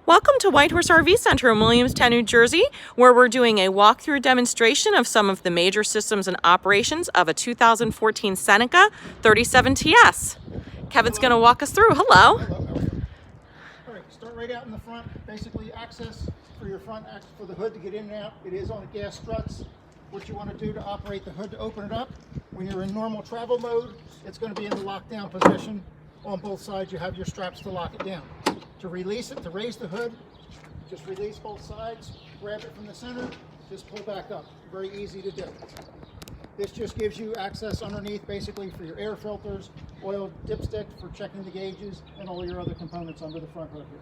Welcome to Whitehorse RV Center in Williamstown, New Jersey, where we're doing a walkthrough demonstration of some of the major systems and operations of a 2014 Seneca 37TS. Kevin's going to walk us through. Hello. Hello, how are you? All right, start right out in the front. Basically, access for your front, for the hood to get in and out. It is on gas struts. What you want to do to operate the hood to open it up, when you're in normal travel mode, it's going to be in the lockdown position. On both sides, you have your straps to lock it down. To release it, to raise the hood, just release both sides, grab it from the center, just pull back up. Very easy to do. This just gives you access underneath, basically for your air filters, oil dipstick for checking the gauges, and all your other components under the front hood here.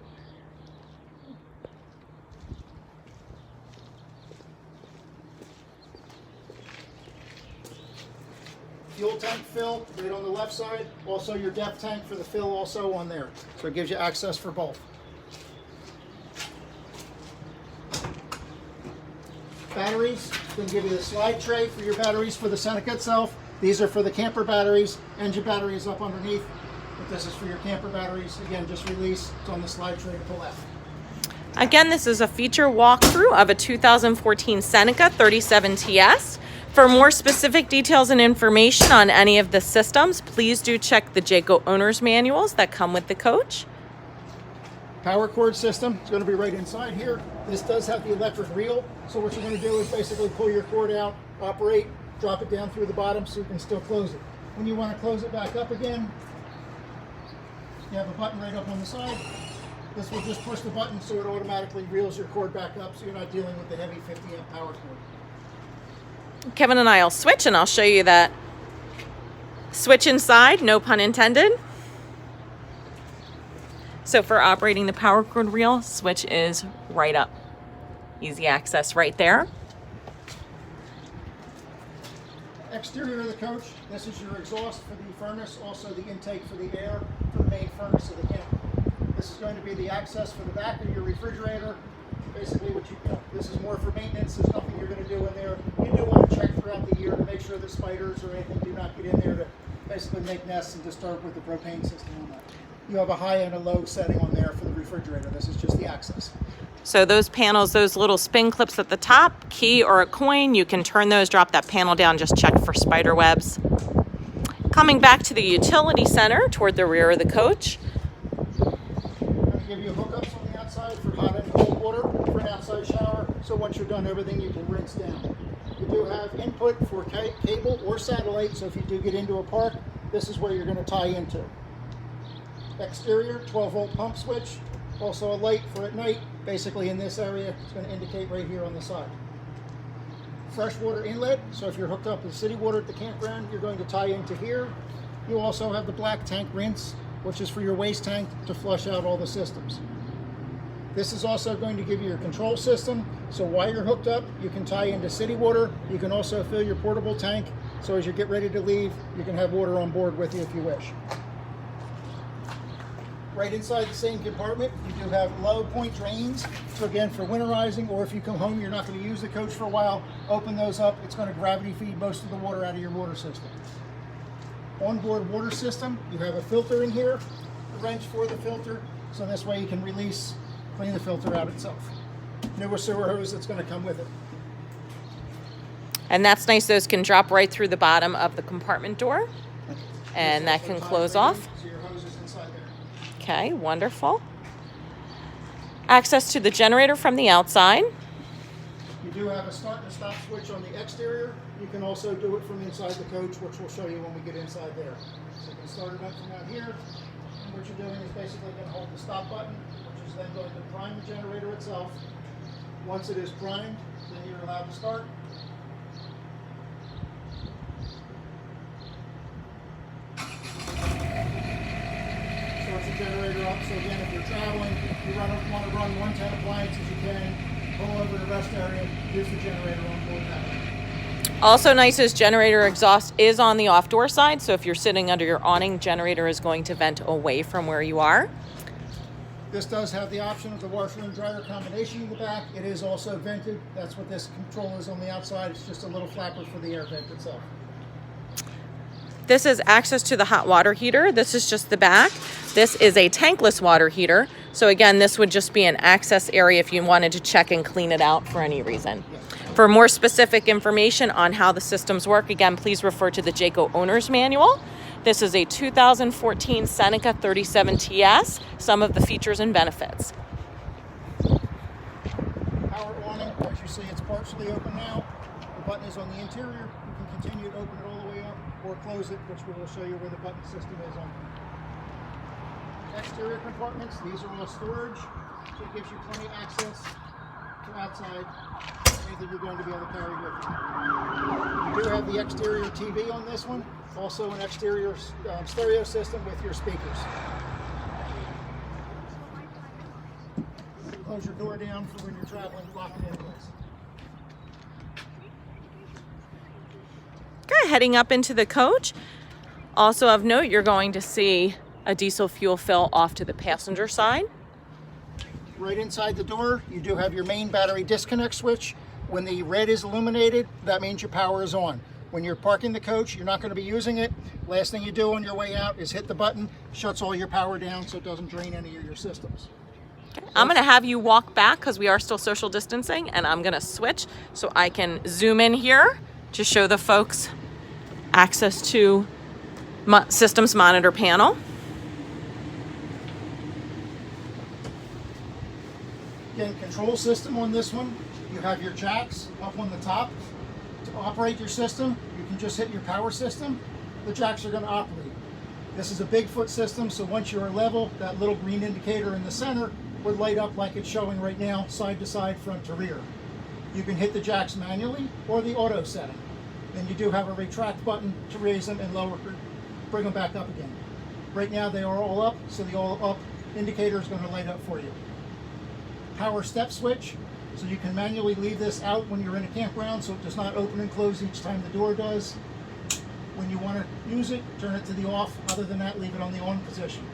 Fuel tank fill right on the left side. Also your depth tank for the fill also on there. So it gives you access for both. Batteries, going to give you the slide tray for your batteries for the Seneca itself. These are for the camper batteries. Engine battery is up underneath, but this is for your camper batteries. Again, just release. It's on the slide tray to pull out. Again, this is a feature walkthrough of a 2014 Seneca 37TS. For more specific details and information on any of the systems, please do check the Jayco owner's manuals that come with the coach. Power cord system, it's going to be right inside here. This does have the electric reel, so what you're going to do is basically pull your cord out, operate, drop it down through the bottom so you can still close it. When you want to close it back up again, you have a button right up on the side. This will just push the button so it automatically reels your cord back up so you're not dealing with the heavy 50 amp power cord. Kevin and I will switch and I'll show you that switch inside, no pun intended. So for operating the power cord reel, switch is right up. Easy access right there. Exterior of the coach, this is your exhaust for the furnace, also the intake for the air for the main furnace of the camper. This is going to be the access for the back of your refrigerator. Basically this is more for maintenance. There's nothing you're going to do in there. You do want to check throughout the year to make sure the spiders or anything do not get in there to basically make nests and disturb with the propane system on that. You have a high and a low setting on there for the refrigerator. This is just the access. So those panels, those little spin clips at the top, key or a coin, you can turn those, drop that panel down, just check for spider webs. Coming back to the utility center toward the rear of the coach. I'm going to give you hookups on the outside for hot and cold water for an outside shower. So once you're done everything, you can rinse down. You do have input for cable or satellite, so if you do get into a park, this is where you're going to tie into. Exterior 12-volt pump switch, also a light for at night, basically in this area. It's going to indicate right here on the side. Freshwater inlet, so if you're hooked up with city water at the campground, you're going to tie into here. You also have the black tank rinse, which is for your waste tank to flush out all the systems. This is also going to give you your control system, so while you're hooked up, you can tie into city water. You can also fill your portable tank, so as you get ready to leave, you can have water on board with you if you wish. Right inside the same compartment, you do have low point drains. So again, for winterizing, or if you come home, you're not going to use the coach for a while, open those up. It's going to gravity feed most of the water out of your water system. Onboard water system, you have a filter in here, a wrench for the filter. So this way you can clean the filter out itself. Newer sewer hose that's going to come with it. And that's nice, those can drop right through the bottom of the compartment door. And that can close off. So your hose is inside there. Okay, wonderful. Access to the generator from the outside. You do have a start and stop switch on the exterior. You can also do it from inside the coach, which we'll show you when we get inside there. So you can start it up from out here. And what you're doing is basically going to hold the stop button, which is then going to prime the generator itself. Once it is primed, then you're allowed to start. Generator up, so again, if you're traveling, you want to run 110 appliances, you can pull over the rest area, use the generator on board that way. Also nice is generator exhaust is on the off door side, so if you're sitting under your awning, generator is going to vent away from where you are. This does have the option of the washer and dryer combination in the back. It is also vented. That's what this control is on the outside. It's just a little flapper for the air vent itself. This is access to the hot water heater. This is just the back. This is a tankless water heater. So again, this would just be an access area if you wanted to check and clean it out for any reason. For more specific information on how the systems work, again, please refer to the Jayco Owner's Manual. This is a 2014 Seneca 37TS, some of the features and benefits. Power awning, as you see, it's partially open now. The button is on the interior. You can continue to open it all the way up or close it, which we will show you where the button system is on. Exterior compartments, these are all storage, so it gives you plenty of access to outside, anything you're going to be able to carry with you. You do have the exterior TV on this one, also an exterior stereo system with your speakers. Close your door down for when you're traveling, lock it in place. Okay, heading up into the coach. Also of note, you're going to see a diesel fuel fill off to the passenger side. Right inside the door, you do have your main battery disconnect switch. When the red is illuminated, that means your power is on. When you're parking the coach, you're not going to be using it. Last thing you do on your way out is hit the button, shuts all your power down so it doesn't drain any of your systems. I'm going to have you walk back because we are still social distancing, and I'm going to switch so I can zoom in here to show the folks access to systems monitor panel. Again, control system on this one. You have your jacks up on the top. To operate your system, you can just hit your power system. The jacks are going to operate. This is a Bigfoot system, so once you're level, that little green indicator in the center would light up like it's showing right now, side to side, front to rear. You can hit the jacks manually or the auto setting. Then you do have a retract button to raise them and lower, bring them back up again. Right now they are all up, so the all up indicator is going to light up for you. Power step switch, so you can manually leave this out when you're in a campground so it does not open and close each time the door does. When you want to use it, turn it to the off. Other than that, leave it on the on position.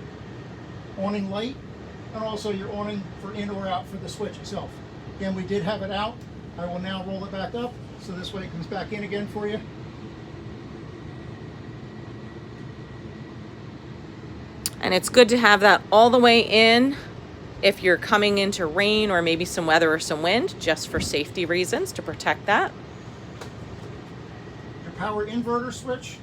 Awning light, and also your awning for in or out for the switch itself. Again, we did have it out. I will now roll it back up, so this way it comes back in again for you. And it's good to have that all the way in if you're coming into rain or maybe some weather or some wind, just for safety reasons, to protect that. Your power inverter switch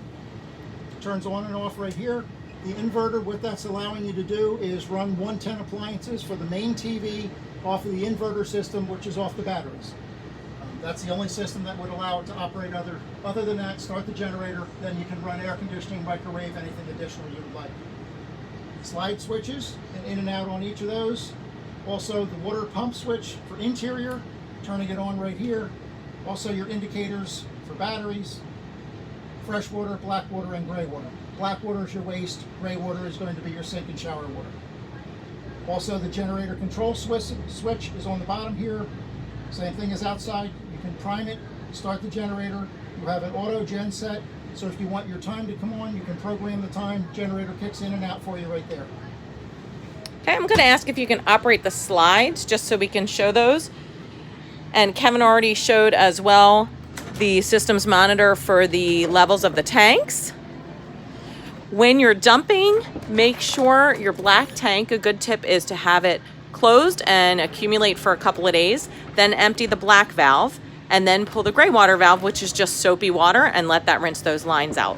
turns on and off right here. The inverter, what that's allowing you to do is run 110 appliances for the main TV off of the inverter system, which is off the batteries. That's the only system that would allow it to operate. Other than that, start the generator, then you can run air conditioning, microwave, anything additional you would like. Slide switches and in and out on each of those. Also the water pump switch for interior, turning it on right here. Also your indicators for batteries, fresh water, black water, and gray water. Black water is your waste, gray water is going to be your sink and shower water. Also the generator control switch is on the bottom here. Same thing as outside. You can prime it, start the generator. You have an auto gen set, so if you want your time to come on, you can program the time. Generator kicks in and out for you right there. Okay, I'm going to ask if you can operate the slides just so we can show those. And Kevin already showed as well the systems monitor for the levels of the tanks. When you're dumping, make sure your black tank, a good tip is to have it closed and accumulate for a couple of days, then empty the black valve, and then pull the gray water valve, which is just soapy water, and let that rinse those lines out.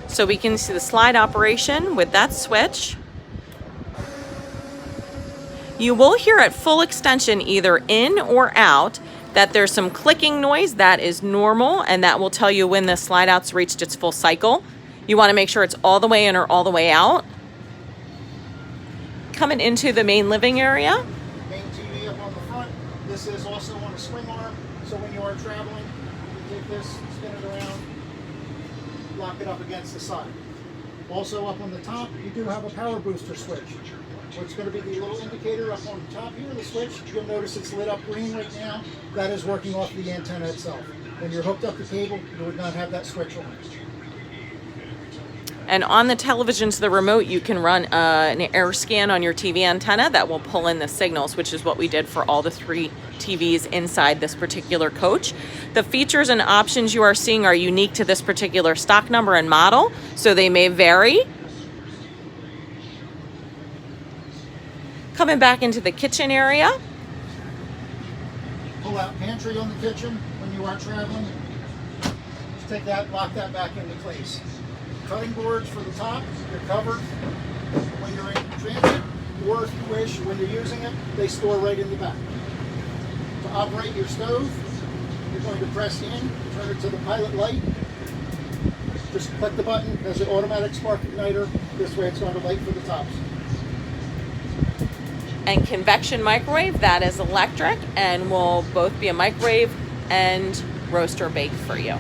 So we can see the slide operation with that switch. You will hear at full extension, either in or out, that there's some clicking noise. That is normal, and that will tell you when the slide out's reached its full cycle. You want to make sure it's all the way in or all the way out. Coming into the main living area. Main TV up on the front. This is also on a swing arm, so when you are traveling, you take this, spin it around, lock it up against the side. Also up on the top, you do have a power booster switch. What's going to be the little indicator up on the top here, the switch, you'll notice it's lit up green right now. That is working off the antenna itself. When you're hooked up to cable, you would not have that switch on. And on the television to the remote, you can run an air scan on your TV antenna that will pull in the signals, which is what we did for all the 3 TVs inside this particular coach. The features and options you are seeing are unique to this particular stock number and model, so they may vary. Coming back into the kitchen area. Pull out pantry on the kitchen when you are traveling. Just take that, lock that back into place. Cutting boards for the top, they're covered when you're in transit, or if you wish, when you're using it, they store right in the back. To operate your stove, you're going to press in, turn it to the pilot light. Just click the button, there's an automatic spark igniter. This way it's going to light for the tops. And convection microwave, that is electric and will both be a microwave and roaster bake for you.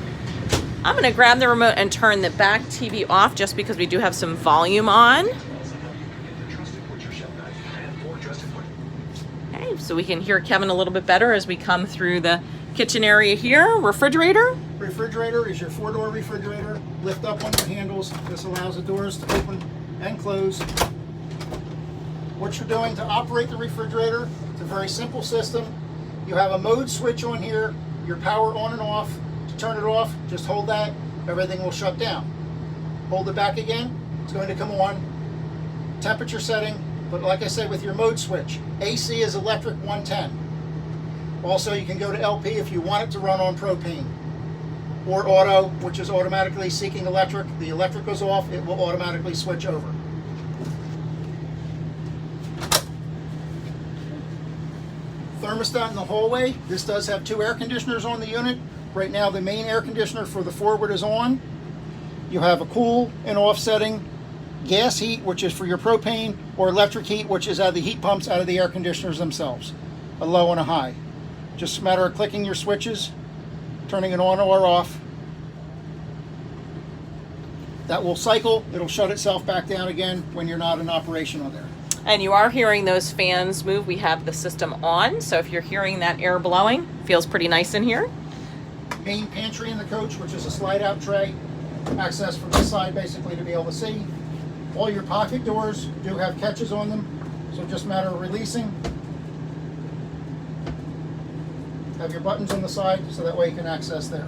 I'm going to grab the remote and turn the back TV off just because we do have some volume on. Okay, so we can hear Kevin a little bit better as we come through the kitchen area here. Refrigerator. Refrigerator is your 4-door refrigerator. Lift up on your handles. This allows the doors to open and close. What you're doing to operate the refrigerator, it's a very simple system. You have a mode switch on here, your power on and off. To turn it off, just hold that, everything will shut down. Hold it back again, it's going to come on. Temperature setting, but like I said with your mode switch, AC is electric 110. Also you can go to LP if you want it to run on propane. Or auto, which is automatically seeking electric. The electric goes off, it will automatically switch over. Thermostat in the hallway. This does have 2 air conditioners on the unit. Right now the main air conditioner for the forward is on. You have a cool and offsetting gas heat, which is for your propane, or electric heat, which is out of the heat pumps out of the air conditioners themselves. A low and a high. Just a matter of clicking your switches, turning it on or off. That will cycle. It'll shut itself back down again when you're not in operation on there. And you are hearing those fans move. We have the system on, so if you're hearing that air blowing, feels pretty nice in here. Main pantry in the coach, which is a slide-out tray. Access from this side, basically, to be able to see. All your pocket doors do have catches on them, so just a matter of releasing. Have your buttons on the side, so that way you can access there.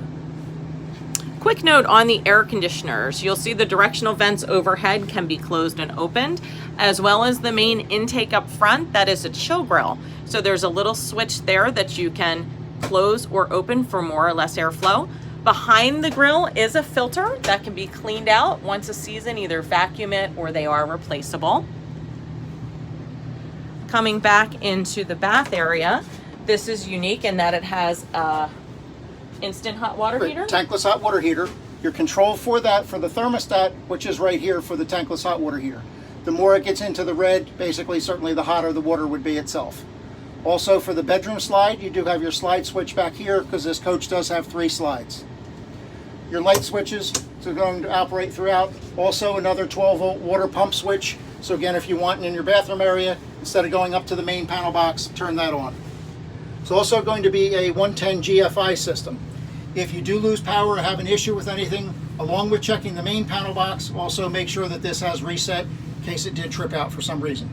Quick note on the air conditioners. You'll see the directional vents overhead can be closed and opened, as well as the main intake up front. That is a chill grill. So there's a little switch there that you can close or open for more or less airflow. Behind the grill is a filter that can be cleaned out once a season, either vacuum it or they are replaceable. Coming back into the bath area, this is unique in that it has a instant hot water heater. Tankless hot water heater. Your control for that, for the thermostat, which is right here for the tankless hot water heater. The more it gets into the red, basically certainly the hotter the water would be itself. Also for the bedroom slide, you do have your slide switch back here because this coach does have 3 slides. Your light switches are going to operate throughout. Also another 12-volt water pump switch. So again, if you want it in your bathroom area, instead of going up to the main panel box, turn that on. It's also going to be a 110 GFI system. If you do lose power or have an issue with anything, along with checking the main panel box, also make sure that this has reset in case it did trip out for some reason.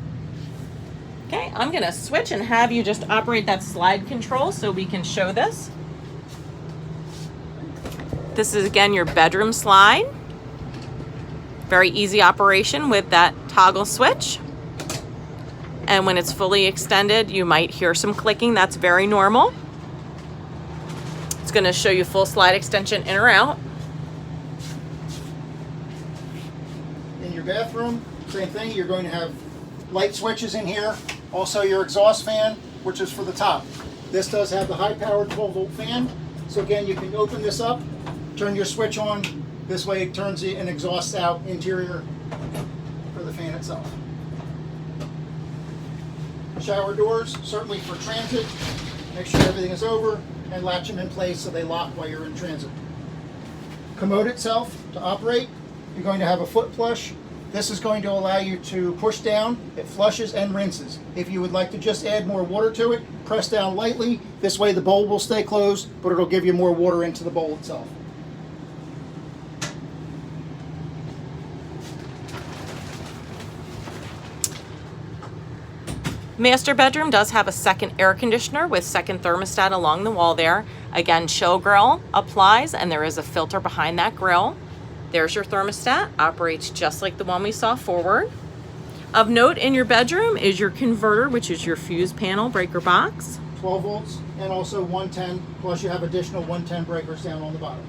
Okay, I'm gonna switch and have you just operate that slide control so we can show this. This is again your bedroom slide. Very easy operation with that toggle switch. And when it's fully extended, you might hear some clicking. That's very normal. It's going to show you full slide extension in or out. In your bathroom, same thing. You're going to have light switches in here. Also your exhaust fan, which is for the top. This does have the high-powered 12-volt fan. So again, you can open this up, turn your switch on. This way it turns the and exhausts out interior for the fan itself. Shower doors, certainly for transit. Make sure everything is over and latch them in place so they lock while you're in transit. Commode itself, to operate, you're going to have a foot flush. This is going to allow you to push down. It flushes and rinses. If you would like to just add more water to it, press down lightly. This way the bowl will stay closed, but it'll give you more water into the bowl itself. Master bedroom does have a second air conditioner with second thermostat along the wall there. Again, show grill applies and there is a filter behind that grill. There's your thermostat, operates just like the one we saw forward. Of note in your bedroom is your converter, which is your fuse panel breaker box. 12 volts and also 110, plus you have additional 110 breakers down on the bottom.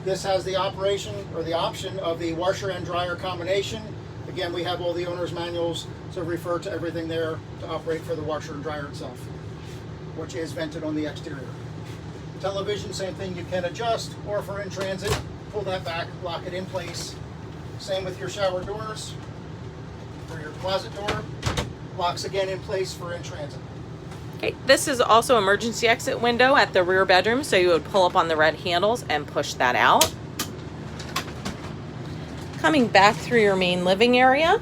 This has the operation or the option of the washer and dryer combination. Again, we have all the owner's manuals, so refer to everything there to operate for the washer and dryer itself, which is vented on the exterior. Television, same thing, you can adjust, or for in transit, pull that back, lock it in place. Same with your shower doors, or your closet door, locks again in place for in transit. Okay, this is also emergency exit window at the rear bedroom, so you would pull up on the red handles and push that out. Coming back through your main living area,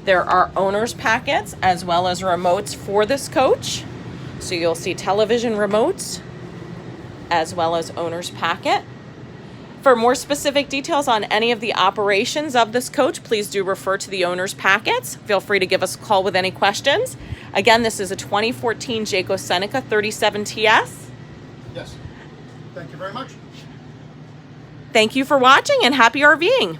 there are owner's packets as well as remotes for this coach. So you'll see television remotes as well as owner's packet. For more specific details on any of the operations of this coach, please do refer to the owner's packets. Feel free to give us a call with any questions. Again, this is a 2014 Jayco Seneca 37 TS. Yes. Thank you very much. Thank you for watching and happy RVing.